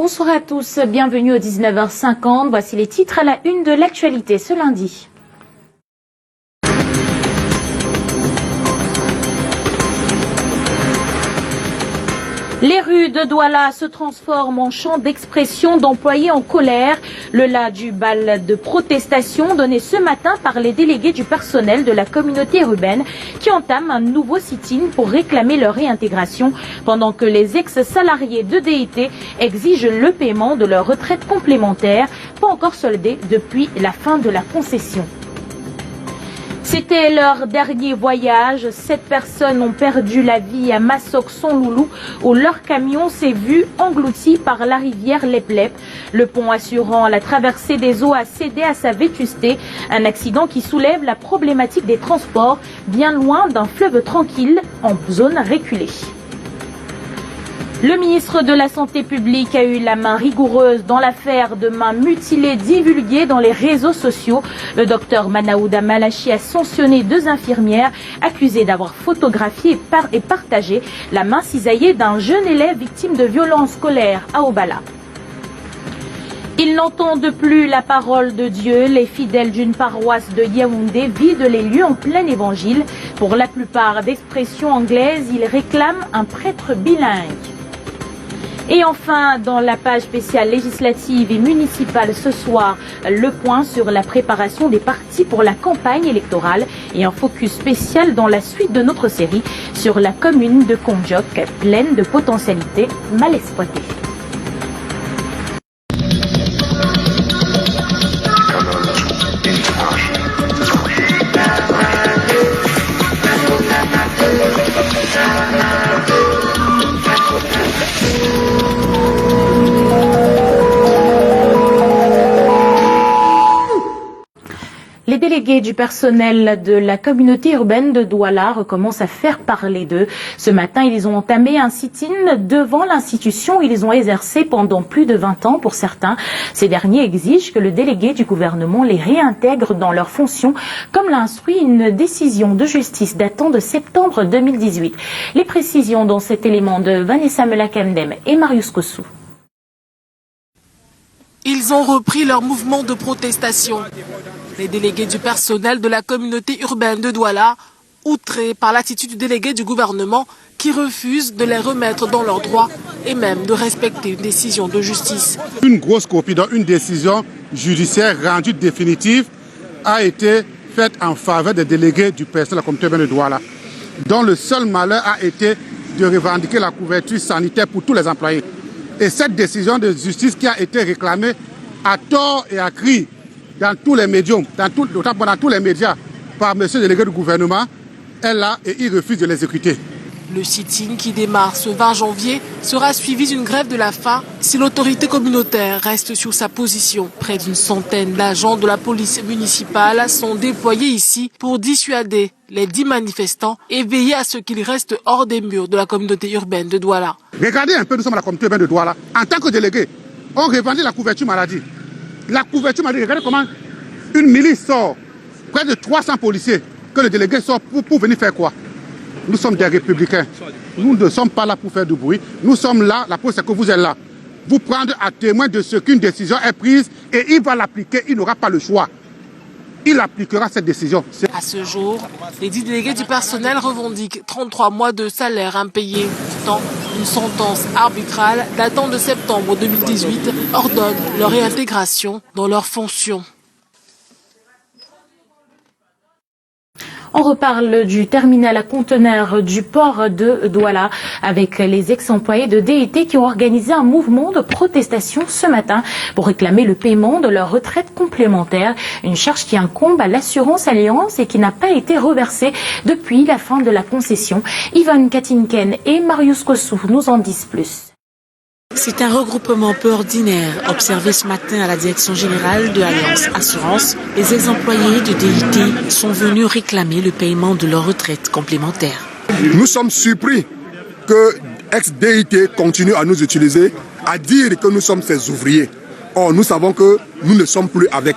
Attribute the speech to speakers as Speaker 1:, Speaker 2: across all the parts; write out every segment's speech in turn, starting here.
Speaker 1: Bonsoir à tous, bienvenue au 19h50. Voici les titres à la une de l'actualité ce lundi. Les rues de Douala se transforment en champ d'expression d'employés en colère. Le là du bal de protestation donné ce matin par les délégués du personnel de la communauté urbaine qui entament un nouveau sit-in pour réclamer leur réintégration pendant que les ex-salariés de DIT exigent le paiement de leur retraite complémentaire, pas encore soldée depuis la fin de la concession. C'était leur dernier voyage. 7 personnes ont perdu la vie à Massok-Son-Loulou où leur camion s'est vu englouti par la rivière Lep-Lep. Le pont assurant la traversée des eaux a cédé à sa vétusté. Un accident qui soulève la problématique des transports bien loin d'un fleuve tranquille en zone reculée. Le ministre de la Santé publique a eu la main rigoureuse dans l'affaire de mains mutilées divulguées dans les réseaux sociaux. Le docteur Manaouda Malachi a sanctionné 2 infirmières accusées d'avoir photographié et partagé la main cisaillée d'un jeune élève victime de violences scolaires à Obala. Ils n'entendent plus la parole de Dieu. Les fidèles d'une paroisse de Yaoundé vident les lieux en plein évangile. Pour la plupart d'expression anglaise, ils réclament un prêtre bilingue. Et enfin, dans la page spéciale législative et municipale ce soir, le point sur la préparation des partis pour la campagne électorale et un focus spécial dans la suite de notre série sur la commune de Kondiok, pleine de potentialités mal exploitées. Les délégués du personnel de la communauté urbaine de Douala recommencent à faire parler d'eux. Ce matin, ils ont entamé un sit-in devant l'institution où ils ont exercé pendant plus de 20 ans pour certains. Ces derniers exigent que le délégué du gouvernement les réintègre dans leurs fonctions, comme l'a instruit une décision de justice datant de septembre 2018. Les précisions dans cet élément de Vanessa Melakendem et Marius Kossou.
Speaker 2: Ils ont repris leur mouvement de protestation. Les délégués du personnel de la communauté urbaine de Douala, outrés par l'attitude du délégué du gouvernement qui refuse de les remettre dans leurs droits et même de respecter une décision de justice.
Speaker 3: Une grosse copie d'une décision judiciaire rendue définitive a été faite en faveur des délégués du personnel de la communauté urbaine de Douala, dont le seul malheur a été de revendiquer la couverture sanitaire pour tous les employés. Et cette décision de justice qui a été réclamée à tort et à cri dans tous les médiums, dans tous les médias, par monsieur le délégué du gouvernement, est là et il refuse de l'exécuter.
Speaker 2: Le sit-in qui démarre ce 20 janvier sera suivi d'une grève de la faim si l'autorité communautaire reste sur sa position. Près d'une centaine d'agents de la police municipale sont déployés ici pour dissuader les 10 manifestants et veiller à ce qu'ils restent hors des murs de la communauté urbaine de Douala.
Speaker 3: Regardez un peu, nous sommes à la communauté urbaine de Douala. En tant que délégué, on revendique la couverture maladie. La couverture maladie, regardez comment une milice sort, près de 300 policiers, que le délégué sort pour venir faire quoi? Nous sommes des républicains. Nous ne sommes pas là pour faire du bruit. Nous sommes là, la preuve c'est que vous êtes là. Vous prendre à témoin de ce qu'une décision est prise et il va l'appliquer, il n'aura pas le choix. Il appliquera cette décision.
Speaker 2: À ce jour, les 10 délégués du personnel revendiquent 33 mois de salaire impayé. Pourtant, une sentence arbitrale datant de septembre 2018 ordonne leur réintégration dans leurs fonctions.
Speaker 1: On reparle du terminal à conteneurs du port de Douala avec les ex-employés de DIT qui ont organisé un mouvement de protestation ce matin pour réclamer le paiement de leur retraite complémentaire, une charge qui incombe à l'assurance Alliance et qui n'a pas été reversée depuis la fin de la concession. Yvonne Katinken et Marius Kossou nous en disent plus.
Speaker 4: C'est un regroupement peu ordinaire observé ce matin à la direction générale de Alliance Assurance. Les ex-employés de DIT sont venus réclamer le paiement de leur retraite complémentaire.
Speaker 5: Nous sommes surpris que ex-DIT continue à nous utiliser, à dire que nous sommes ses ouvriers. Or, nous savons que nous ne sommes plus avec.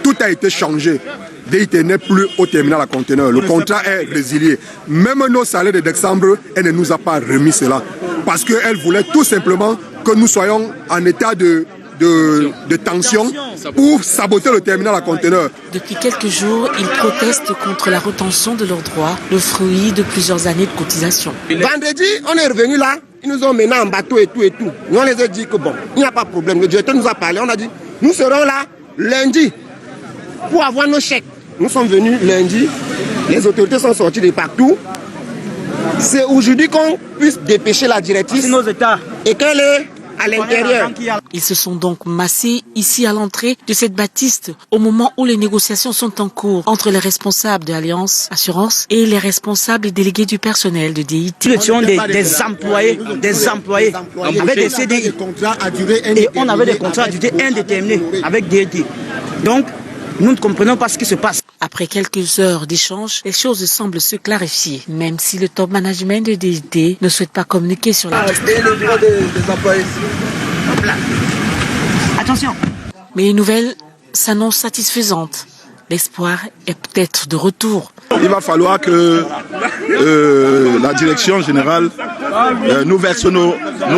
Speaker 5: Tout a été changé. DIT n'est plus au terminal à conteneurs. Le contrat est résilié. Même nos salaires de décembre, elle ne nous a pas remis cela. Parce qu'elle voulait tout simplement que nous soyons en état de tension pour saboter le terminal à conteneurs.
Speaker 4: Depuis quelques jours, ils protestent contre la retention de leurs droits, le fruit de plusieurs années de cotisation.
Speaker 6: Vendredi, on est revenu là, ils nous ont mené en bateau et tout et tout. Nous on les a dit que bon, il n'y a pas de problème. Le directeur nous a parlé, on a dit, nous serons là lundi pour avoir nos chèques. Nous sommes venus lundi, les autorités sont sorties de partout. C'est aujourd'hui qu'on puisse dépêcher la directrice et qu'elle est à l'intérieur.
Speaker 4: Ils se sont donc massés ici à l'entrée de cette bâtisse au moment où les négociations sont en cours entre les responsables de l'Alliance Assurance et les responsables et délégués du personnel de DIT.
Speaker 7: Nous étions des employés avec des CDI et on avait des contrats à durée indéterminée avec DIT. Donc, nous ne comprenons pas ce qui se passe.
Speaker 4: Après quelques heures d'échange, les choses semblent se clarifier, même si le top management de DIT ne souhaite pas communiquer sur la question.
Speaker 7: Attention.
Speaker 4: Mais les nouvelles s'annoncent satisfaisantes. L'espoir est peut-être de retour.
Speaker 8: Il va falloir que la direction générale nous verse nos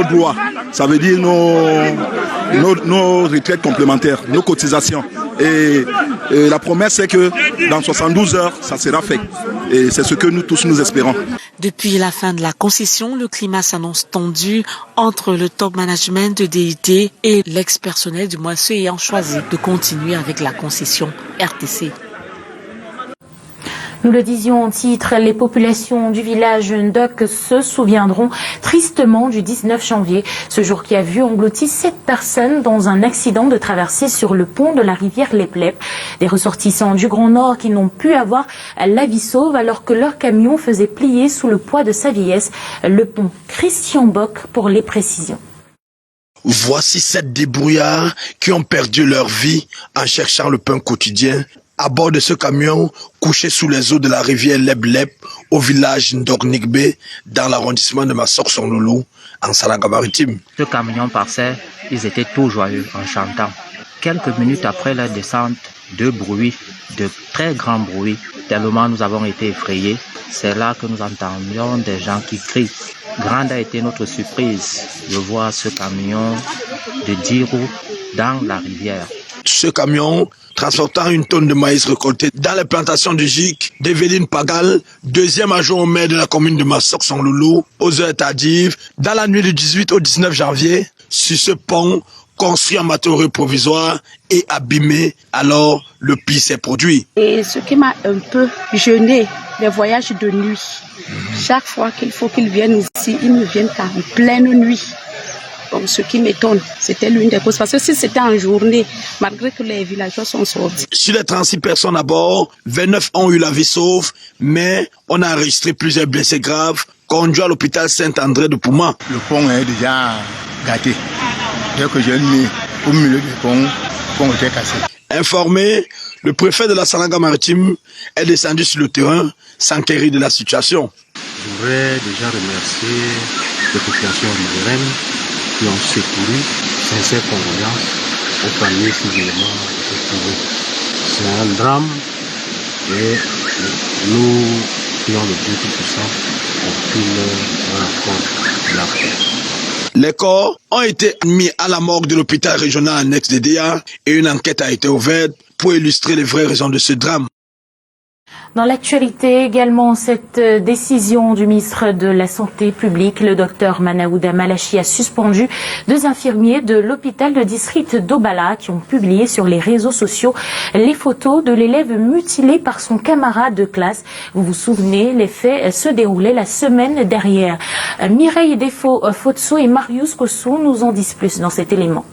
Speaker 8: droits. Ça veut dire nos retraites complémentaires, nos cotisations. Et la promesse, c'est que dans 72 heures, ça sera fait. Et c'est ce que nous tous nous espérons.
Speaker 4: Depuis la fin de la concession, le climat s'annonce tendu entre le top management de DIT et l'ex-personnel du moins ceux ayant choisi de continuer avec la concession RTC.
Speaker 1: Nous le disions en titre, les populations du village Ndok se souviendront tristement du 19 janvier, ce jour qui a vu englouti 7 personnes dans un accident de traversée sur le pont de la rivière Leplep. Des ressortissants du Grand Nord qui n'ont pu avoir la vie sauve alors que leur camion faisait plier sous le poids de sa vieillesse. Le pont Christian Bock pour les précisions.
Speaker 9: Voici 7 débrouillards qui ont perdu leur vie en cherchant le pain quotidien à bord de ce camion couché sous les eaux de la rivière Leplep au village Ndok-Nigbe dans l'arrondissement de Masok-Sonloulou en Salanga-Maritime.
Speaker 10: Ce camion passait, ils étaient tout joyeux en chantant. Quelques minutes après leur descente, 2 bruits, de très grands bruits, tellement nous avons été effrayés. C'est là que nous entendions des gens qui crient. Grande a été notre surprise de voir ce camion de 10 roues dans la rivière.
Speaker 9: Ce camion transportant une tonne de maïs récolté dans les plantations de Gic d'Evelyne Pagal, deuxième adjoint au maire de la commune de Masok-Sonloulou, aux heures tardives, dans la nuit du 18 au 19 janvier, sur ce pont construit en matériaux provisoires et abîmé, alors le pire s'est produit.
Speaker 11: Et ce qui m'a un peu gêné, les voyages de nuit. Chaque fois qu'il faut qu'ils viennent ici, ils ne viennent qu'en pleine nuit. Bon, ce qui m'étonne, c'était l'une des causes. Parce que si c'était en journée, malgré que les villageois sont sortis.
Speaker 9: Sur les 36 personnes à bord, 29 ont eu la vie sauve, mais on a enregistré plusieurs blessés graves, conduits à l'hôpital Saint-André de Pouma.
Speaker 3: Le pont est déjà gâté. Dès que j'ai mis au milieu du pont, le pont était cassé.
Speaker 9: Informé, le préfet de la Salanga-Maritime est descendu sur le terrain, s'enquérir de la situation.
Speaker 12: Je voudrais déjà remercier les populations riveraines qui ont secouru, sincères condoléances aux familles civilement retrouvées. C'est un drame et nous prions le Dieu Tout-Puissant pour qu'il rencontre la paix.
Speaker 9: Les corps ont été mis à la morgue de l'hôpital régional annexe de Déa et une enquête a été ouverte pour illustrer les vraies raisons de ce drame.
Speaker 1: Dans l'actualité également, cette décision du ministre de la Santé publique, le docteur Manaouda Malachi, a suspendu 2 infirmiers de l'hôpital de district d'Obala qui ont publié sur les réseaux sociaux les photos de l'élève mutilé par son camarade de classe. Vous vous souvenez, les faits se déroulaient la semaine dernière. Mireille Defo-Fotso et Marius Kossou nous en disent plus dans cet élément.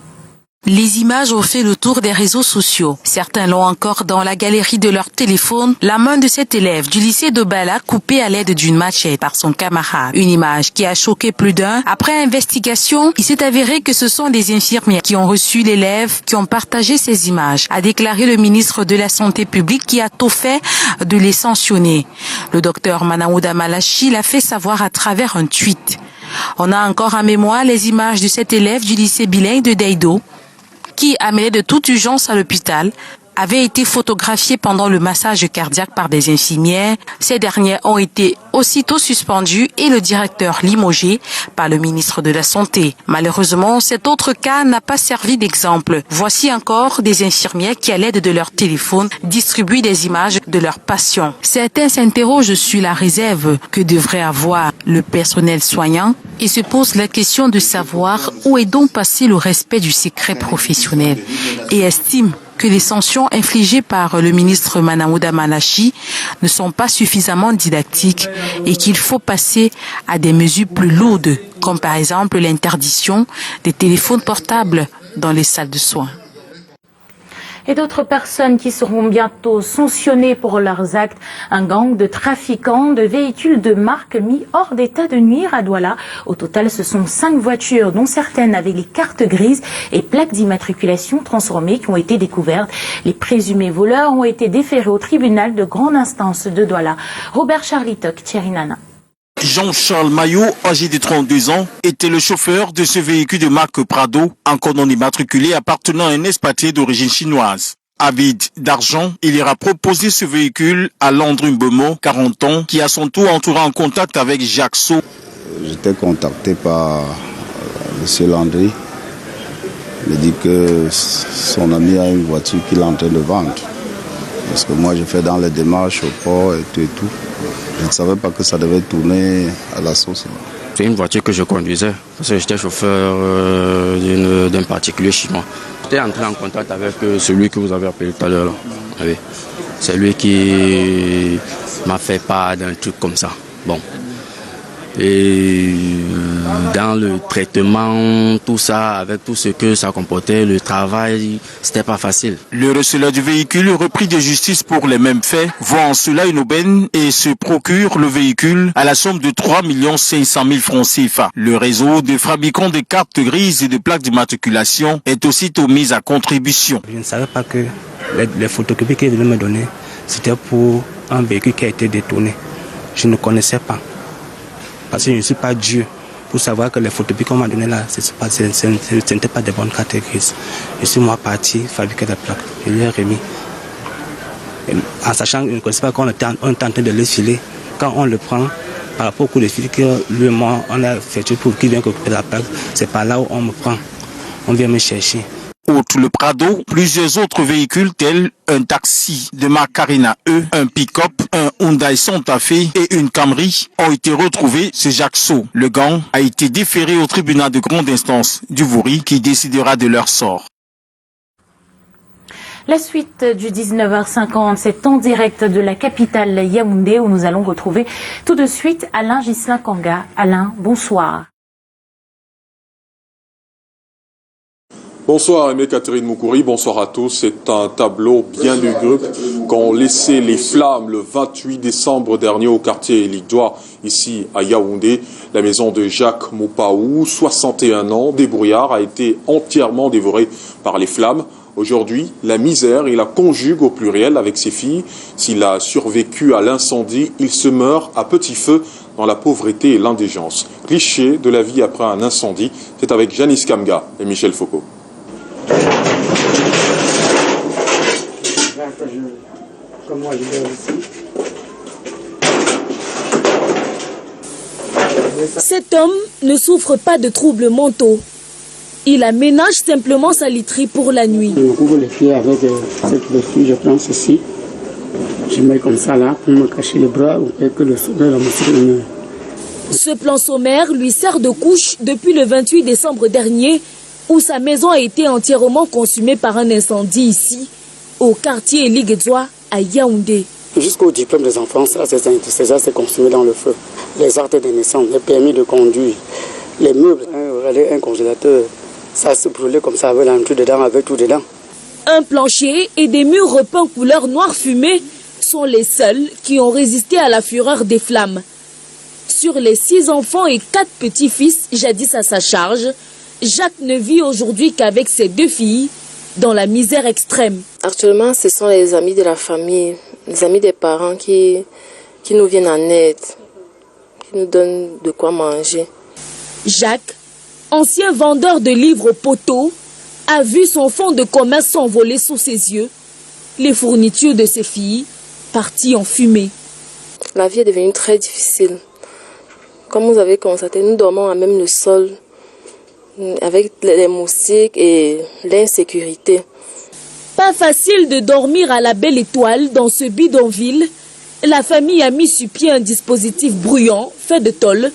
Speaker 13: Les images ont fait le tour des réseaux sociaux. Certains l'ont encore dans la galerie de leur téléphone. La main de cet élève du lycée de Bala coupée à l'aide d'une machette par son camarade. Une image qui a choqué plus d'un. Après investigation, il s'est avéré que ce sont des infirmières qui ont reçu l'élève, qui ont partagé ces images, a déclaré le ministre de la Santé publique qui a tout fait de les sanctionner. Le docteur Manaouda Malachi l'a fait savoir à travers un tweet. On a encore en mémoire les images de cet élève du lycée bilingue de Daido, qui amenait de toute urgence à l'hôpital avaient été photographiés pendant le massage cardiaque par des infirmières. Ces dernières ont été aussitôt suspendues et le directeur limogé par le ministre de la Santé. Malheureusement, cet autre cas n'a pas servi d'exemple. Voici encore des infirmières qui, à l'aide de leur téléphone, distribuent des images de leurs patients. Certains s'interrogent sur la réserve que devrait avoir le personnel soignant et se posent la question de savoir où est donc passé le respect du secret professionnel et estiment que les sanctions infligées par le ministre Manahouda Malachi ne sont pas suffisamment didactiques et qu'il faut passer à des mesures plus lourdes, comme par exemple l'interdiction des téléphones portables dans les salles de soins.
Speaker 1: Et d'autres personnes qui seront bientôt sanctionnées pour leurs actes. Un gang de trafiquants de véhicules de marque mis hors d'état de nuire à Douala. Au total, ce sont 5 voitures, dont certaines avec les cartes grises et plaques d'immatriculation transformées qui ont été découvertes. Les présumés voleurs ont été déférés au tribunal de grande instance de Douala. Robert Charlitoc, Thierry Nana.
Speaker 14: Jean-Charles Maillot, âgé de 32 ans, était le chauffeur de ce véhicule de marque Prado, encore non immatriculé appartenant à un expatrié d'origine chinoise. Avide d'argent, il ira proposer ce véhicule à Landry Mbemo, 40 ans, qui à son tour entrera en contact avec Jacques Sau.
Speaker 15: J'étais contacté par M. Landry. Il me dit que son ami a une voiture qu'il est en train de vendre. Parce que moi, j'ai fait dans les démarches au port et tout et tout. Je ne savais pas que ça devait tourner à la sauce.
Speaker 16: C'est une voiture que je conduisais, parce que j'étais chauffeur d'un particulier chinois. J'étais entré en contact avec celui que vous avez appelé tout à l'heure. Oui. C'est lui qui m'a fait part d'un truc comme ça. Bon. Et dans le traitement, tout ça, avec tout ce que ça comportait, le travail, c'était pas facile.
Speaker 14: Le receleur du véhicule, repris de justice pour les mêmes faits, voit en cela une aubaine et se procure le véhicule à la somme de 3 500 000 francs CFA. Le réseau de fabricants de cartes grises et de plaques d'immatriculation est aussitôt mis à contribution.
Speaker 7: Je ne savais pas que les photocopies qu'ils devaient me donner, c'était pour un véhicule qui a été détourné. Je ne connaissais pas. Parce que je ne suis pas Dieu pour savoir que les photocopies qu'on m'a données là, ce n'étaient pas des bonnes cartes grises. Je suis moi parti fabriquer des plaques. Je lui ai remis. En sachant que je ne connaissais pas qu'on était en train de le filer. Quand on le prend, par rapport au coup de fil que lui et moi, on a effectué pour qu'il vienne occuper la plaque, c'est par là où on me prend. On vient me chercher.
Speaker 14: Outre le Prado, plusieurs autres véhicules tels un taxi de marque Carina E, un pick-up, un Hyundai Santa Fe et une Camry ont été retrouvés chez Jacques Sau. Le gang a été déféré au tribunal de grande instance du Vouri qui décidera de leur sort.
Speaker 1: La suite du 19h50, c'est en direct de la capitale Yaoundé où nous allons retrouver tout de suite Alain Ghislain Kanga. Alain, bonsoir.
Speaker 17: Bonsoir Aimé Catherine Moukouri, bonsoir à tous. C'est un tableau bien lugubre qu'ont laissé les flammes le 28 décembre dernier au quartier Ligdois, ici à Yaoundé. La maison de Jacques Moupaou, 61 ans, débrouillard, a été entièrement dévorée par les flammes. Aujourd'hui, la misère, il la conjugue au pluriel avec ses filles. S'il a survécu à l'incendie, il se meurt à petit feu dans la pauvreté et l'indigence. Cliché de la vie après un incendie, c'est avec Janice Kamga et Michel Foucault.
Speaker 18: Cet homme ne souffre pas de troubles mentaux. Il aménage simplement sa literie pour la nuit.
Speaker 19: Je couvre les pieds avec cette vertu, je prends ceci. Je mets comme ça là pour me cacher les bras et que le sommeil me souvienne.
Speaker 18: Ce plan sommaire lui sert de couche depuis le 28 décembre dernier où sa maison a été entièrement consumée par un incendie ici, au quartier Ligdois, à Yaoundé.
Speaker 19: Jusqu'au diplôme des enfants, ça s'est consumé dans le feu. Les actes de naissance, les permis de conduire, les meubles, un congélateur, ça se brûlait comme ça avec l'entrée dedans, avec tout dedans.
Speaker 18: Un plancher et des murs repeints couleur noir fumé sont les seuls qui ont résisté à la fureur des flammes. Sur les 6 enfants et 4 petits-fils jadis à sa charge, Jacques ne vit aujourd'hui qu'avec ses 2 filles, dans la misère extrême.
Speaker 20: Actuellement, ce sont les amis de la famille, les amis des parents qui nous viennent en aide, qui nous donnent de quoi manger.
Speaker 18: Jacques, ancien vendeur de livres poteaux, a vu son fonds de commerce s'envoler sous ses yeux. les fournitures de ses filles parties en fumée.
Speaker 20: La vie est devenue très difficile. Comme vous avez constaté, nous dormons à même le sol avec les moustiques et l'insécurité.
Speaker 18: Pas facile de dormir à la belle étoile dans ce bidonville. La famille a mis sur pied un dispositif bruyant fait de tôle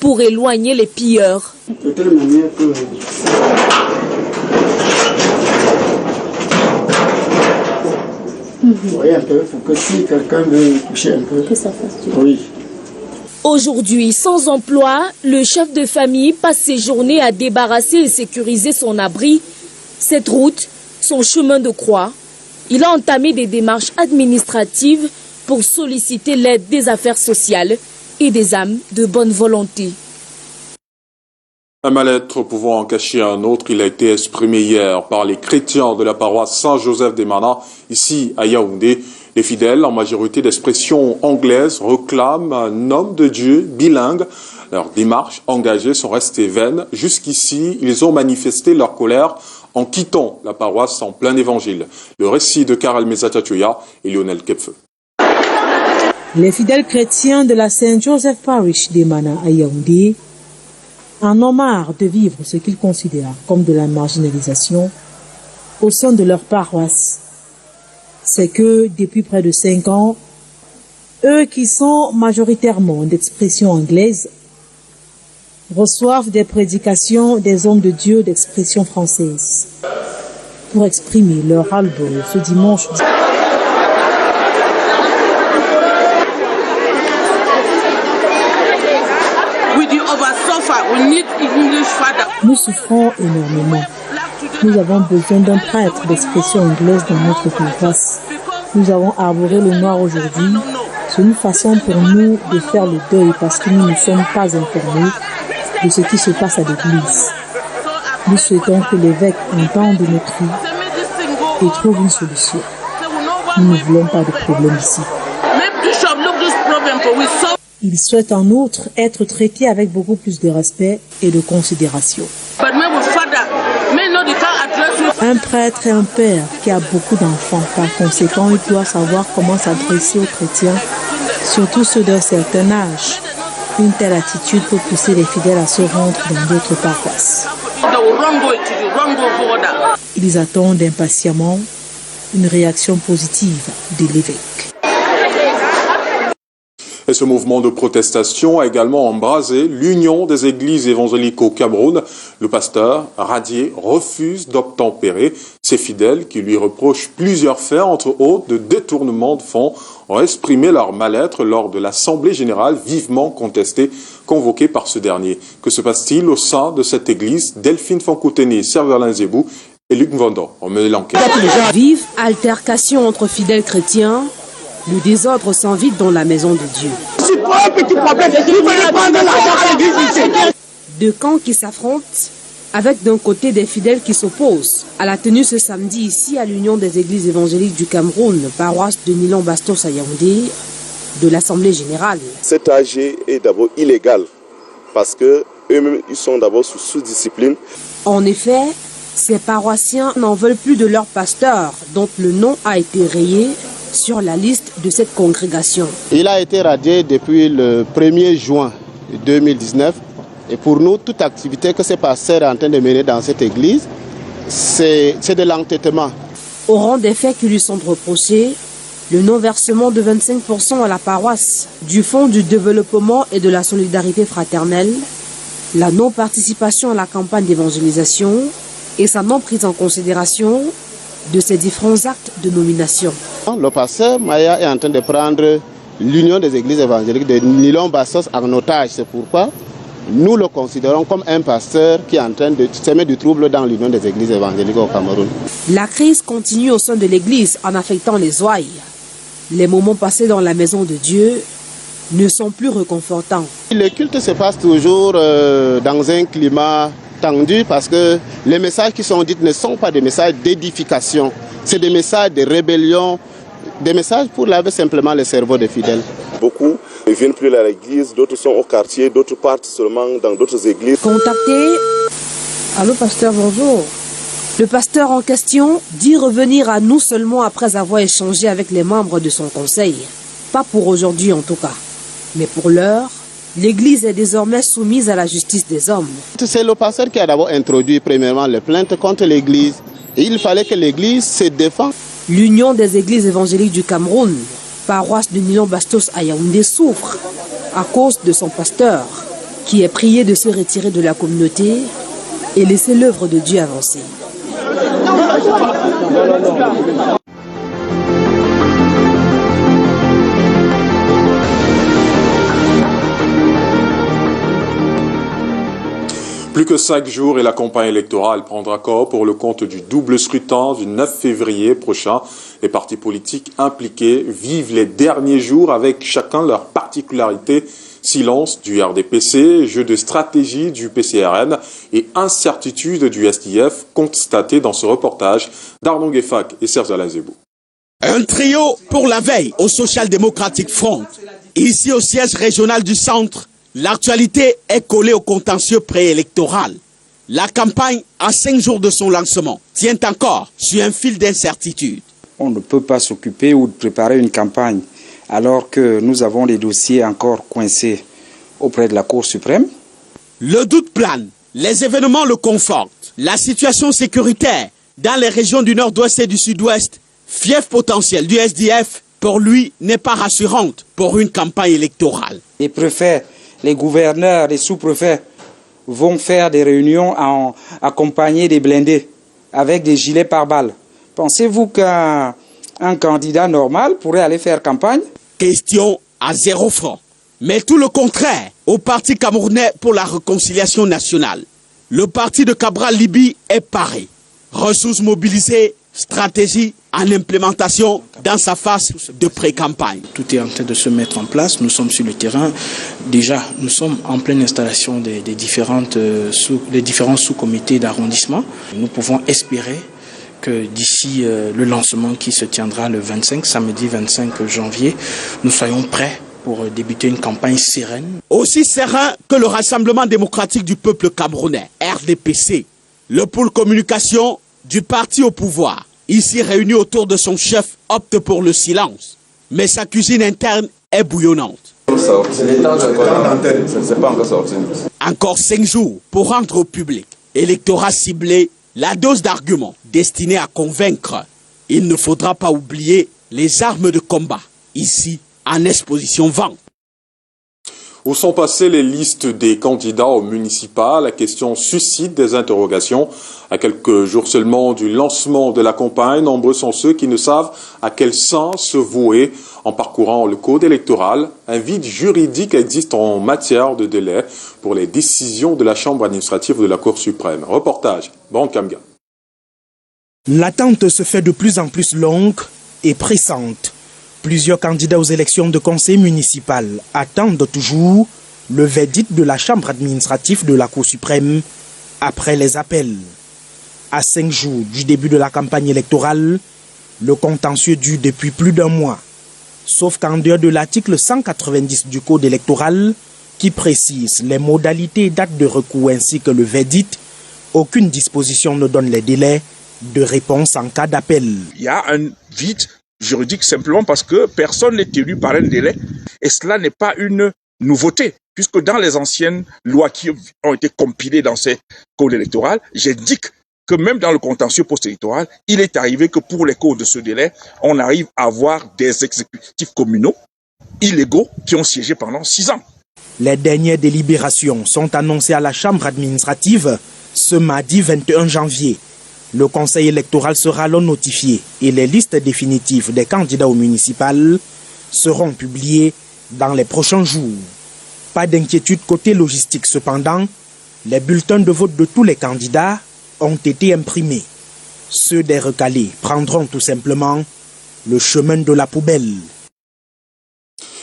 Speaker 18: pour éloigner les pilleurs.
Speaker 19: De telle manière que... Vous voyez un peu, il faut que si quelqu'un veut coucher un peu, que ça fasse du bien. Oui.
Speaker 18: Aujourd'hui, sans emploi, le chef de famille passe ses journées à débarrasser et sécuriser son abri. Cette route, son chemin de croix, il a entamé des démarches administratives pour solliciter l'aide des affaires sociales et des âmes de bonne volonté.
Speaker 17: Un mal-être pouvant en cacher un autre, il a été exprimé hier par les chrétiens de la paroisse Saint-Joseph-des-Manas, ici à Yaoundé. Les fidèles, en majorité d'expression anglaise, réclament un homme de Dieu bilingue. Leurs démarches engagées sont restées vaines. Jusqu'ici, ils ont manifesté leur colère en quittant la paroisse en plein évangile. Le récit de Karel Mezatatuya et Lionel Kepfeu.
Speaker 21: Les fidèles chrétiens de la Saint-Joseph Parish des Manas à Yaoundé en ont marre de vivre ce qu'ils considèrent comme de la marginalisation au sein de leur paroisse. C'est que depuis près de 5 ans, eux qui sont majoritairement d'expression anglaise reçoivent des prédications des hommes de Dieu d'expression française pour exprimer leur ras-le-bol ce dimanche. Nous souffrons énormément. Nous avons besoin d'un prêtre d'expression anglaise dans notre paroisse. Nous avons arboré le noir aujourd'hui. C'est une façon pour nous de faire le deuil parce que nous ne sommes pas informés de ce qui se passe à l'église. Nous souhaitons que l'évêque entende nos cris et trouve une solution. Nous ne voulons pas de problème ici. Il souhaite en outre être traité avec beaucoup plus de respect et de considération. Un prêtre est un père qui a beaucoup d'enfants. Par conséquent, il doit savoir comment s'adresser aux chrétiens, surtout ceux d'un certain âge. Une telle attitude peut pousser les fidèles à se rendre dans d'autres paroisses. Ils attendent impatiemment une réaction positive de l'évêque.
Speaker 17: Et ce mouvement de protestation a également embrasé l'Union des églises évangéliques au Cameroun. Le pasteur Radier refuse d'obtempérer. Ses fidèles, qui lui reprochent plusieurs faits, entre autres de détournement de fonds, ont exprimé leur mal-être lors de l'Assemblée générale vivement contestée, convoquée par ce dernier. Que se passe-t-il au sein de cette église? Delphine Fankouteni, Serverlin Zebou et Luc Mvondo ont mené l'enquête.
Speaker 22: Vive altercation entre fidèles chrétiens. Le désordre s'invite dans la maison de Dieu. Deux camps qui s'affrontent, avec d'un côté des fidèles qui s'opposent à la tenue ce samedi ici à l'Union des églises évangéliques du Cameroun, paroisse de Nilon Bastos à Yaoundé, de l'Assemblée générale.
Speaker 23: Cet AG est d'abord illégal parce que eux-mêmes ils sont d'abord sous sous-discipline.
Speaker 22: En effet, ces paroissiens n'en veulent plus de leur pasteur, dont le nom a été rayé sur la liste de cette congrégation.
Speaker 24: Il a été radié depuis le 1er juin 2019 et pour nous, toute activité que ce pasteur est en train de mener dans cette église, c'est de l'entêtement.
Speaker 22: Au rang des faits qui lui sont reprochés, le non-versement de 25% à la paroisse du Fonds du développement et de la solidarité fraternelle, la non-participation à la campagne d'évangélisation et sa non-prise en considération de ces différents actes de nomination.
Speaker 24: Le pasteur Maya est en train de prendre l'Union des églises évangéliques de Nilon Bassos en otage. C'est pourquoi nous le considérons comme un pasteur qui est en train de semer du trouble dans l'Union des églises évangéliques au Cameroun.
Speaker 22: La crise continue au sein de l'église en affectant les ouailles. Les moments passés dans la maison de Dieu ne sont plus réconfortants.
Speaker 24: Le culte se passe toujours dans un climat tendu parce que les messages qui sont dits ne sont pas des messages d'édification, c'est des messages de rébellion, des messages pour laver simplement le cerveau des fidèles.
Speaker 23: Beaucoup ne viennent plus à l'église, d'autres sont au quartier, d'autres partent seulement dans d'autres églises.
Speaker 22: Contacté. Allô pasteur, bonjour. Le pasteur en question dit revenir à nous seulement après avoir échangé avec les membres de son conseil. Pas pour aujourd'hui en tout cas, mais pour l'heure, l'Église est désormais soumise à la justice des hommes.
Speaker 24: C'est le pasteur qui a d'abord introduit premièrement les plaintes contre l'Église. Et il fallait que l'Église se défende.
Speaker 22: L'Union des Églises évangéliques du Cameroun, paroisse de Nilon Bastos à Yaoundé, souffre à cause de son pasteur, qui est prié de se retirer de la communauté et laisser l'œuvre de Dieu avancer.
Speaker 17: Plus que 5 jours et la campagne électorale prendra corps pour le compte du double scrutin du 9 février prochain. Les partis politiques impliqués vivent les derniers jours avec chacun leur particularité. Silence du RDPC, jeu de stratégie du PCRN et incertitude du SDF constaté dans ce reportage d'Arnaud Gueffac et Serge Alazebou.
Speaker 2: Un trio pour la veille au Social Democratic Front. Ici au siège régional du centre, l'actualité est collée au contentieux préélectoral. La campagne, à 5 jours de son lancement, tient encore sur un fil d'incertitude.
Speaker 5: On ne peut pas s'occuper ou préparer une campagne alors que nous avons des dossiers encore coincés auprès de la Cour suprême.
Speaker 2: Le doute plane, les événements le confortent. La situation sécuritaire dans les régions du nord-ouest et du sud-ouest, fief potentiel du SDF, pour lui, n'est pas rassurante pour une campagne électorale.
Speaker 5: Les préfets, les gouverneurs, les sous-préfets vont faire des réunions accompagnés des blindés avec des gilets pare-balles. Pensez-vous qu'un candidat normal pourrait aller faire campagne?
Speaker 2: Question à 0 francs. Mais tout le contraire au Parti camerounais pour la réconciliation nationale. Le parti de Cabral Libi est paré. Ressources mobilisées, stratégie en implémentation dans sa phase de pré-campagne.
Speaker 6: Tout est en train de se mettre en place. Nous sommes sur le terrain. Déjà, nous sommes en pleine installation des différents sous-comités d'arrondissement. Nous pouvons espérer que d'ici le lancement qui se tiendra le 25, samedi 25 janvier, nous soyons prêts pour débuter une campagne sereine.
Speaker 2: Aussi serein que le Rassemblement démocratique du peuple camerounais, RDPC, le pôle communication du parti au pouvoir, ici réuni autour de son chef, opte pour le silence. Mais sa cuisine interne est bouillonnante. Encore 5 jours pour rendre au public, électorat ciblé, la dose d'arguments destinée à convaincre. Il ne faudra pas oublier les armes de combat, ici en exposition vente.
Speaker 17: Où sont passées les listes des candidats aux municipales? La question suscite des interrogations. À quelques jours seulement du lancement de la campagne, nombreux sont ceux qui ne savent à quel sens se vouer. En parcourant le code électoral, un vide juridique existe en matière de délai pour les décisions de la Chambre administrative de la Cour suprême. Reportage, Bankamga.
Speaker 8: L'attente se fait de plus en plus longue et pressante. Plusieurs candidats aux élections de conseil municipal attendent toujours le verdict de la Chambre administrative de la Cour suprême après les appels. À 5 jours du début de la campagne électorale, le contentieux dure depuis plus d'1 mois. Sauf qu'en dehors de l'article 190 du Code électoral, qui précise les modalités et dates de recours ainsi que le verdict, aucune disposition ne donne les délais de réponse en cas d'appel.
Speaker 25: Il y a un vide juridique simplement parce que personne n'est élu par un délai et cela n'est pas une nouveauté puisque dans les anciennes lois qui ont été compilées dans ces codes électoraux, j'indique que même dans le contentieux post-électoral, il est arrivé que pour les causes de ce délai, on arrive à avoir des exécutifs communaux illégaux qui ont siégé pendant 6 ans.
Speaker 8: Les dernières délibérations sont annoncées à la Chambre administrative ce mardi 21 janvier. Le conseil électoral sera alors notifié et les listes définitives des candidats aux municipales seront publiées dans les prochains jours. Pas d'inquiétude côté logistique cependant, les bulletins de vote de tous les candidats ont été imprimés. Ceux des recalés prendront tout simplement le chemin de la poubelle.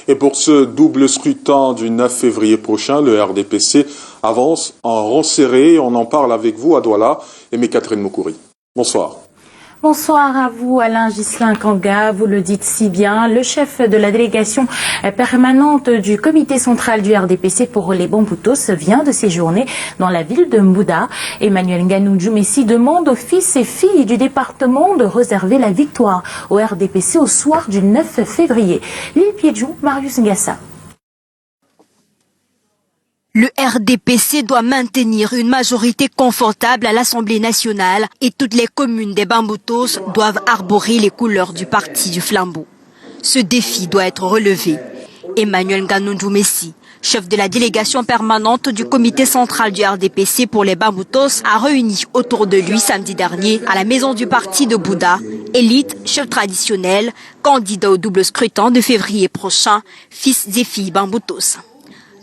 Speaker 17: Et pour ce double scrutin du 9 février prochain, le RDPC avance en rang serré. On en parle avec vous à Douala et Catherine Moukouri. Bonsoir.
Speaker 1: Bonsoir à vous, Alain Ghislain Kanga. Vous le dites si bien. Le chef de la délégation permanente du comité central du RDPC pour les Bamboutos vient de séjourner dans la ville de Mbouda. Emmanuel Nganou Djoumessi demande aux fils et filles du département de réserver la victoire au RDPC au soir du 9 février. L'île Piedjou, Marius Ngassa.
Speaker 3: Le RDPC doit maintenir une majorité confortable à l'Assemblée nationale et toutes les communes des Bamboutos doivent arborer les couleurs du parti du flambeau. Ce défi doit être relevé. Emmanuel Nganou Djoumessi, chef de la délégation permanente du comité central du RDPC pour les Bamboutos, a réuni autour de lui samedi dernier à la maison du parti de Bouddha, élite, chef traditionnel, candidat au double scrutin de février prochain, fils et filles Bamboutos.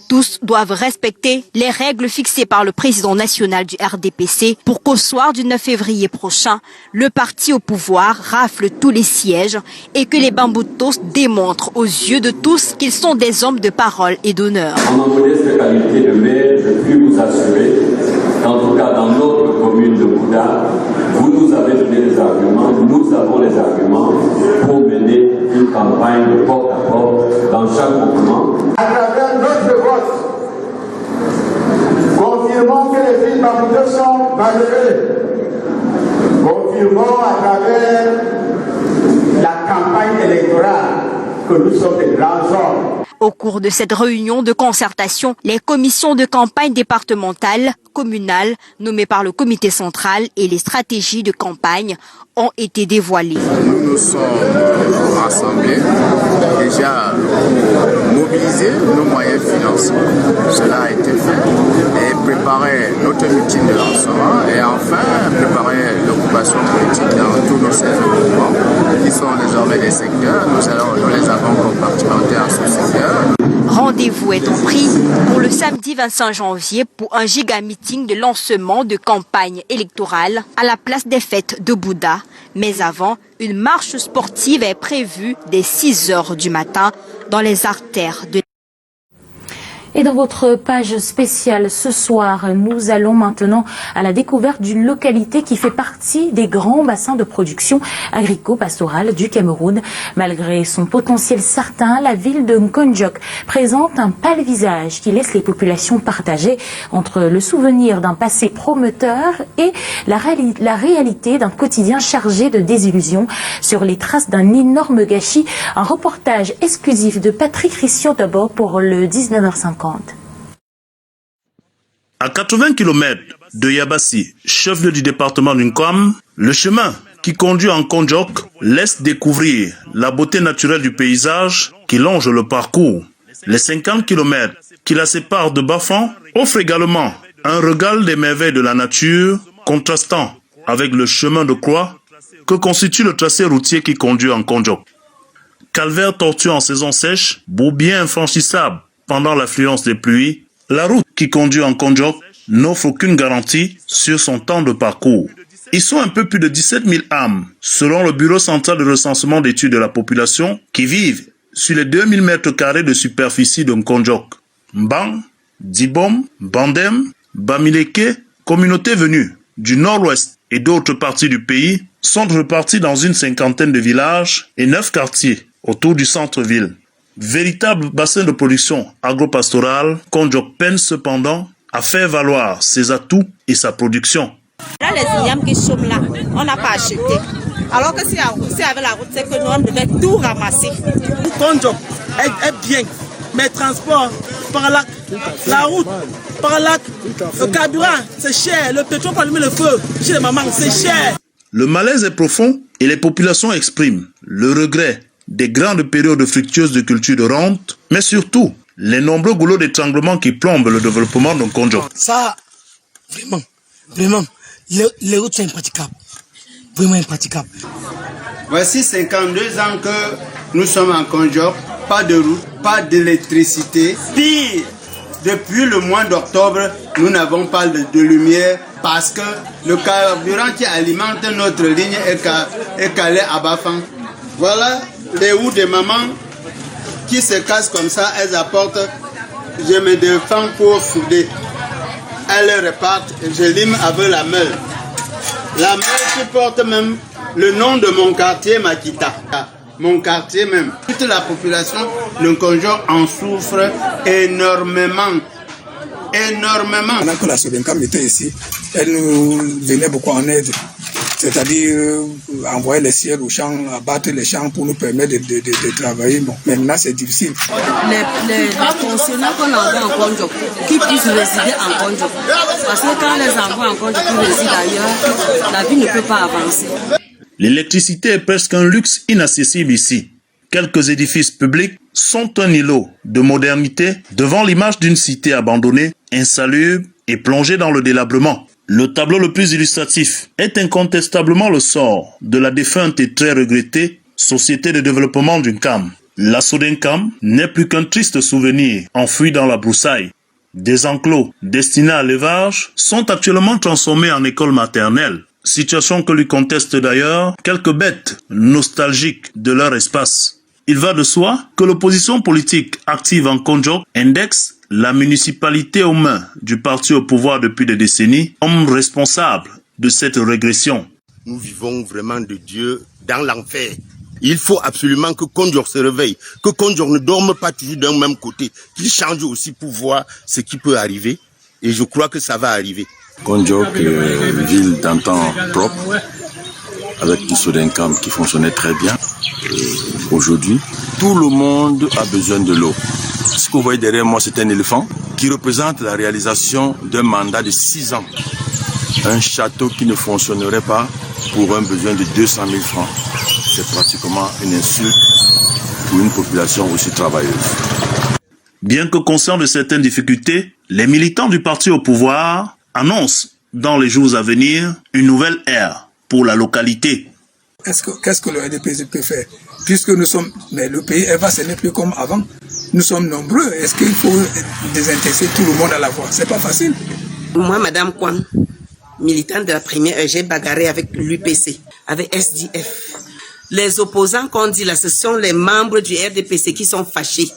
Speaker 3: Tous doivent respecter les règles fixées par le président national du RDPC pour qu'au soir du 9 février prochain, le parti au pouvoir rafle tous les sièges et que les Bamboutos démontrent aux yeux de tous qu'ils sont des hommes de parole et d'honneur.
Speaker 4: En ma modeste qualité de maire, je puis vous assurer qu'en tout cas dans notre commune de Bouddha, vous nous avez donné les arguments, nous avons les arguments pour mener une campagne de porte à porte dans chaque mouvement.
Speaker 10: À travers notre vote, confirmons que les filles Bamboutos sont malheureux. Confirmons à travers la campagne électorale que nous sommes des grands hommes.
Speaker 3: Au cours de cette réunion de concertation, les commissions de campagne départementales, communales, nommées par le comité central et les stratégies de campagne ont été dévoilées.
Speaker 11: Nous nous sommes rassemblés déjà pour mobiliser nos moyens financiers. Cela a été fait et préparer notre meeting de lancement et enfin préparer l'occupation politique dans tous nos 16 groupements qui sont désormais des secteurs. Nous les avons compartimentés en sous-secteurs.
Speaker 3: Rendez-vous est pris pour le samedi 25 janvier pour un giga-meeting de lancement de campagne électorale à la place des fêtes de Bouddha. Mais avant, une marche sportive est prévue dès 6 heures du matin dans les artères de.
Speaker 1: Et dans votre page spéciale ce soir, nous allons maintenant à la découverte d'une localité qui fait partie des grands bassins de production agrico-pastorale du Cameroun. Malgré son potentiel certain, la ville de Nkonjok présente un pâle visage qui laisse les populations partagées entre le souvenir d'un passé prometteur et la réalité d'un quotidien chargé de désillusions. Sur les traces d'un énorme gâchis, un reportage exclusif de Patrick Rissiot d'abord pour le 19h50.
Speaker 12: À 80 km de Yabassi, chef-lieu du département d'Unkwam, le chemin qui conduit en Nkonjok laisse découvrir la beauté naturelle du paysage qui longe le parcours. Les 50 km qui la séparent de Bafan offrent également un regard des merveilles de la nature, contrastant avec le chemin de croix que constitue le tracé routier qui conduit en Nkonjok. Calvaire tortueux en saison sèche, beau bien infranchissable pendant l'affluence des pluies, la route qui conduit en Nkonjok n'offre aucune garantie sur son temps de parcours. Ils sont un peu plus de 17 000 âmes, selon le Bureau central de recensement d'études de la population, qui vivent sur les 2000 mètres carrés de superficie de Nkonjok. Mbang, Dibom, Bandem, Bamileke, communautés venues du nord-ouest et d'autres parties du pays, sont repartis dans une cinquantaine de villages et 9 quartiers autour du centre-ville. Véritable bassin de production agro-pastorale, Nkonjok peine cependant à faire valoir ses atouts et sa production.
Speaker 26: Là, les ignames qui sont là, on n'a pas acheté. Alors que si avec la route, c'est que nous, on devait tout ramasser.
Speaker 27: Nkonjok est bien, mais transport par là, la route, par là, le carburant, c'est cher, le pétrole pour allumer le feu, chez les mamans, c'est cher.
Speaker 12: Le malaise est profond et les populations expriment le regret des grandes périodes fructueuses de culture de rente, mais surtout les nombreux goulots d'étranglement qui plombent le développement de Nkonjok.
Speaker 27: Ça, vraiment, les routes sont impraticables. Vraiment impraticables.
Speaker 28: Voici 52 ans que nous sommes en Nkonjok, pas de route, pas d'électricité. Pire, depuis le mois d'octobre, nous n'avons pas de lumière parce que le carburant qui alimente notre ligne est calé à Bafan. Voilà les roues de maman qui se cassent comme ça, elles apportent, je me défends pour souder. Elles repartent et je lime avec la meule. La meule qui porte même le nom de mon quartier Makita. Mon quartier même. Toute la population de Nkonjok en souffre énormément. Énormément.
Speaker 7: Pendant que la Sodencam était ici, elle nous venait beaucoup en aide. C'est-à-dire envoyer les ciels aux champs, abattre les champs pour nous permettre de travailler. Bon, maintenant c'est difficile.
Speaker 22: Les pensionnats qu'on envoie en Nkonjok, qui puissent résider en Nkonjok. Parce que quand les envoie en Nkonjok qui résident ailleurs, la vie ne peut pas avancer.
Speaker 12: L'électricité est presque un luxe inaccessible ici. Quelques édifices publics sont un îlot de modernité devant l'image d'une cité abandonnée, insalubre et plongée dans le délabrement. Le tableau le plus illustratif est incontestablement le sort de la défunte et très regrettée Société de développement du Nkam. La Sodencam n'est plus qu'un triste souvenir enfoui dans la broussaille. Des enclos destinés à l'élevage sont actuellement transformés en école maternelle, situation que lui contestent d'ailleurs quelques bêtes nostalgiques de leur espace. Il va de soi que l'opposition politique active en Nkonjok indexe la municipalité aux mains du parti au pouvoir depuis des décennies comme responsable de cette régression.
Speaker 9: Nous vivons vraiment de Dieu dans l'enfer. Il faut absolument que Nkonjok se réveille, que Nkonjok ne dorme pas toujours d'un même côté, qu'il change aussi pour voir ce qui peut arriver. Et je crois que ça va arriver.
Speaker 13: Nkonjok, ville d'antan propre, avec du Sodencam qui fonctionnait très bien. Aujourd'hui, tout le monde a besoin de l'eau. Ce que vous voyez derrière moi, c'est un éléphant qui représente la réalisation d'un mandat de 6 ans. Un château qui ne fonctionnerait pas pour un besoin de 200 000 francs. C'est pratiquement une insulte pour une population aussi travailleuse.
Speaker 12: Bien que conscients de certaines difficultés, les militants du parti au pouvoir annoncent dans les jours à venir une nouvelle ère pour la localité.
Speaker 7: Qu'est-ce que le RDPC peut faire? Puisque nous sommes, mais le pays ce n'est plus comme avant. Nous sommes nombreux. Est-ce qu'il faut désintéresser tout le monde à la fois? C'est pas facile.
Speaker 14: Moi, Madame Kwang, militante de la première, j'ai bagarré avec l'UPC, avec SDF. Les opposants qu'on dit là, ce sont les membres du RDPC qui sont fâchés.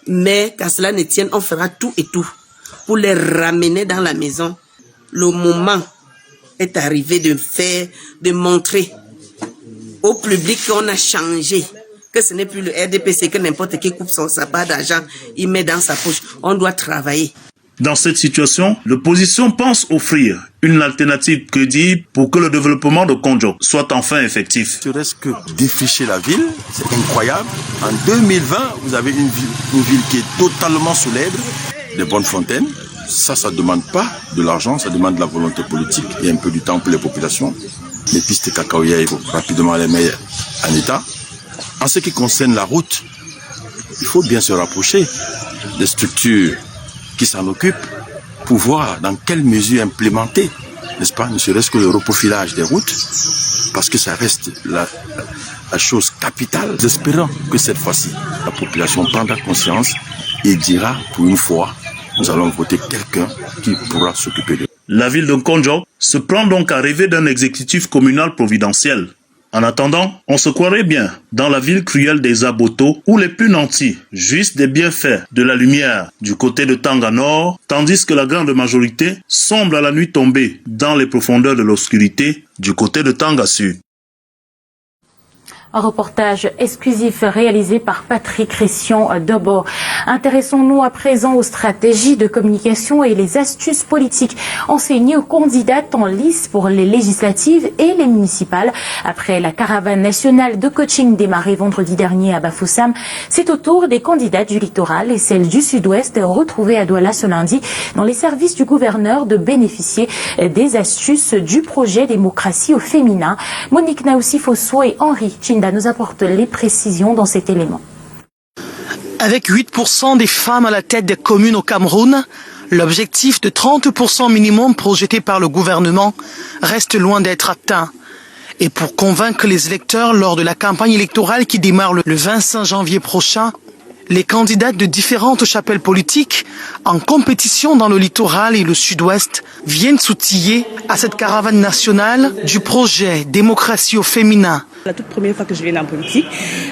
Speaker 14: Mais qu'à cela ne tienne, on fera tout et tout pour les ramener dans la maison. Le moment est arrivé de montrer au public qu'on a changé, que ce n'est plus le RDPC, que n'importe qui coupe sa part d'argent, il met dans sa poche. On doit travailler.
Speaker 12: Dans cette situation, l'opposition pense offrir une alternative crédible pour que le développement de Nkonjok soit enfin effectif.
Speaker 13: Ne serait-ce que défricher la ville, c'est incroyable. En 2020, vous avez une ville qui est totalement soulèbre, des bonnes fontaines. Ça ne demande pas de l'argent, ça demande de la volonté politique et un peu du temps pour les populations. Les pistes cacaoyères vont rapidement les mettre en état. En ce qui concerne la route, il faut bien se rapprocher des structures qui s'en occupent pour voir dans quelle mesure implémenter, n'est-ce pas, ne serait-ce que le reprofilage des routes, parce que ça reste la chose capitale. Nous espérons que cette fois-ci, la population prendra conscience et dira pour une fois, nous allons voter quelqu'un qui pourra s'occuper de nous.
Speaker 12: La ville de Nkonjok se prend donc à rêver d'un exécutif communal providentiel. En attendant, on se croirait bien dans la ville cruelle des Aboto où les plus nantis jouissent des bienfaits de la lumière du côté de Tanga Nord, tandis que la grande majorité sombre à la nuit tombée dans les profondeurs de l'obscurité du côté de Tanga Sud.
Speaker 1: Un reportage exclusif réalisé par Patrick Christian-Dobo. Intéressons-nous à présent aux stratégies de communication et les astuces politiques enseignées aux candidates en lice pour les législatives et les municipales. Après la caravane nationale de coaching démarrée vendredi dernier à Bafoussam, c'est au tour des candidates du littoral et celles du sud-ouest retrouvées à Douala ce lundi dans les services du gouverneur de bénéficier des astuces du projet démocratie au féminin. Monique Naoussi-Fosso et Henri Chinda nous apportent les précisions dans cet élément.
Speaker 15: Avec 8% des femmes à la tête des communes au Cameroun, l'objectif de 30% minimum projeté par le gouvernement reste loin d'être atteint. Et pour convaincre les électeurs lors de la campagne électorale qui démarre le 25 janvier prochain, Les candidates de différentes chapelles politiques en compétition dans le littoral et le sud-ouest viennent s'outiller à cette caravane nationale du projet Démocratie au féminin.
Speaker 26: La toute première fois que je viens en politique,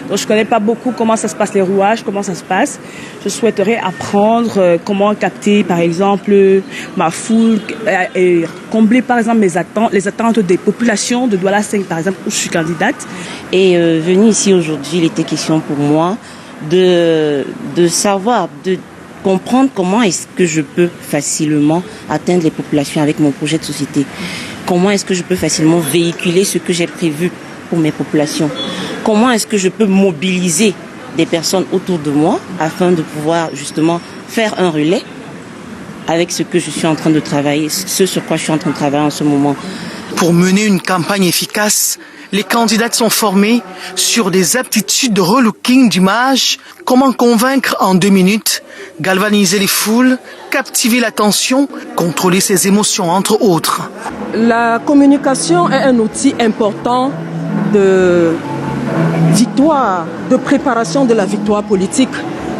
Speaker 26: donc je ne connais pas beaucoup comment ça se passe, les rouages, comment ça se passe. Je souhaiterais apprendre comment capter par exemple ma foule et combler par exemple les attentes des populations de Douala 5 par exemple où je suis candidate.
Speaker 5: Et venir ici aujourd'hui, il était question pour moi de savoir, de comprendre comment est-ce que je peux facilement atteindre les populations avec mon projet de société. Comment est-ce que je peux facilement véhiculer ce que j'ai prévu pour mes populations. Comment est-ce que je peux mobiliser des personnes autour de moi afin de pouvoir justement faire un relais avec ce que je suis en train de travailler, ce sur quoi je suis en train de travailler en ce moment.
Speaker 15: Pour mener une campagne efficace, les candidates sont formées sur des aptitudes de relooking d'image, comment convaincre en 2 minutes, galvaniser les foules, captiver l'attention, contrôler ses émotions, entre autres.
Speaker 22: La communication est un outil important de victoire, de préparation de la victoire politique.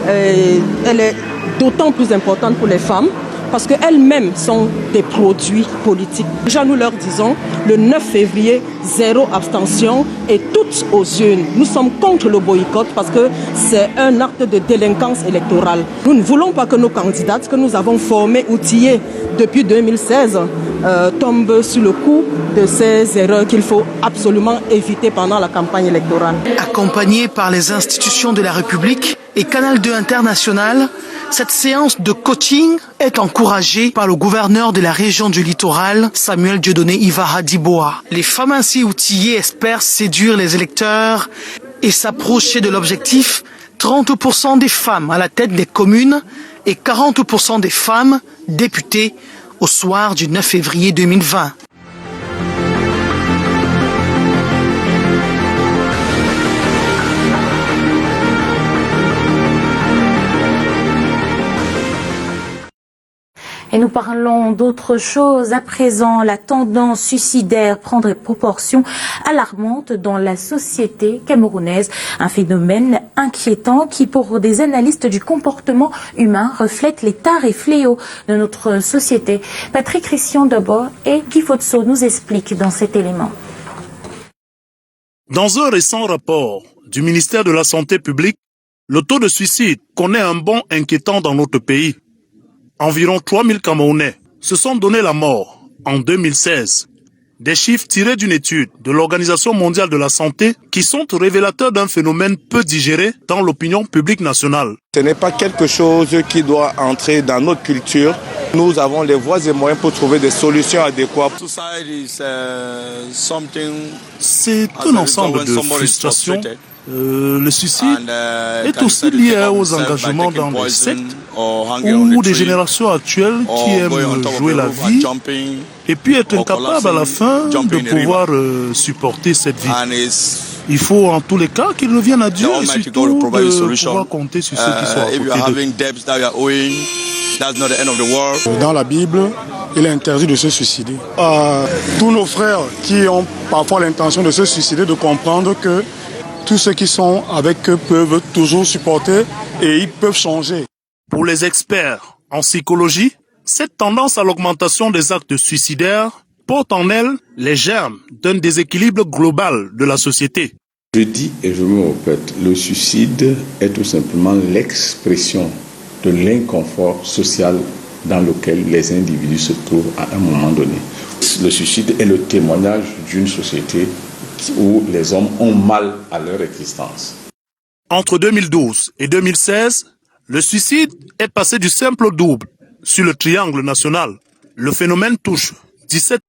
Speaker 22: Elle est d'autant plus importante pour les femmes parce qu'elles-mêmes sont des produits politiques. Déjà, nous leur disons, le 9 février, 0 abstention et toutes aux urnes. Nous sommes contre le boycott parce que c'est un acte de délinquance électorale. Nous ne voulons pas que nos candidates que nous avons formées, outillées depuis 2016, tombent sur le coup de ces erreurs qu'il faut absolument éviter pendant la campagne électorale.
Speaker 15: Accompagnée par les institutions de la République et Canal 2 International, cette séance de coaching est encouragée par le gouverneur de la région du littoral, Samuel Dieudonné Ivara Diboa. Les femmes ainsi outillées espèrent séduire les électeurs et s'approcher de l'objectif 30% des femmes à la tête des communes et 40% des femmes députées au soir du 9 février 2020.
Speaker 1: Et nous parlons d'autre chose. À présent, la tendance suicidaire prend des proportions alarmantes dans la société camerounaise. Un phénomène inquiétant qui, pour des analystes du comportement humain, reflète les tares et fléaux de notre société. Patrick Christian d'abord et Guy Fotso nous expliquent dans cet élément.
Speaker 12: Dans un récent rapport du ministère de la Santé publique, le taux de suicide connaît un bond inquiétant dans notre pays. Environ 3000 Camerounais se sont donné la mort en 2016. Des chiffres tirés d'une étude de l'Organisation mondiale de la santé qui sont révélateurs d'un phénomène peu digéré dans l'opinion publique nationale.
Speaker 16: Ce n'est pas quelque chose qui doit entrer dans notre culture. Nous avons les voies et moyens pour trouver des solutions adéquates.
Speaker 12: C'est un ensemble de frustrations. Le suicide est aussi lié aux engagements dans des sectes ou des générations actuelles qui aiment jouer la vie et puis être incapables à la fin de pouvoir supporter cette vie. Il faut en tous les cas qu'ils reviennent à Dieu et surtout de pouvoir compter sur ceux qui sont à côté d'eux.
Speaker 18: Dans la Bible, il est interdit de se suicider. Tous nos frères qui ont parfois l'intention de se suicider, de comprendre que tous ceux qui sont avec eux peuvent toujours supporter et ils peuvent changer.
Speaker 12: Pour les experts en psychologie, cette tendance à l'augmentation des actes suicidaires porte en elle les germes d'un déséquilibre global de la société.
Speaker 19: Je dis et je me répète, le suicide est tout simplement l'expression de l'inconfort social dans lequel les individus se trouvent à un moment donné. Le suicide est le témoignage d'une société où les hommes ont mal à leur existence.
Speaker 12: Entre 2012 et 2016, le suicide est passé du simple au double sur le triangle national. Le phénomène touche 17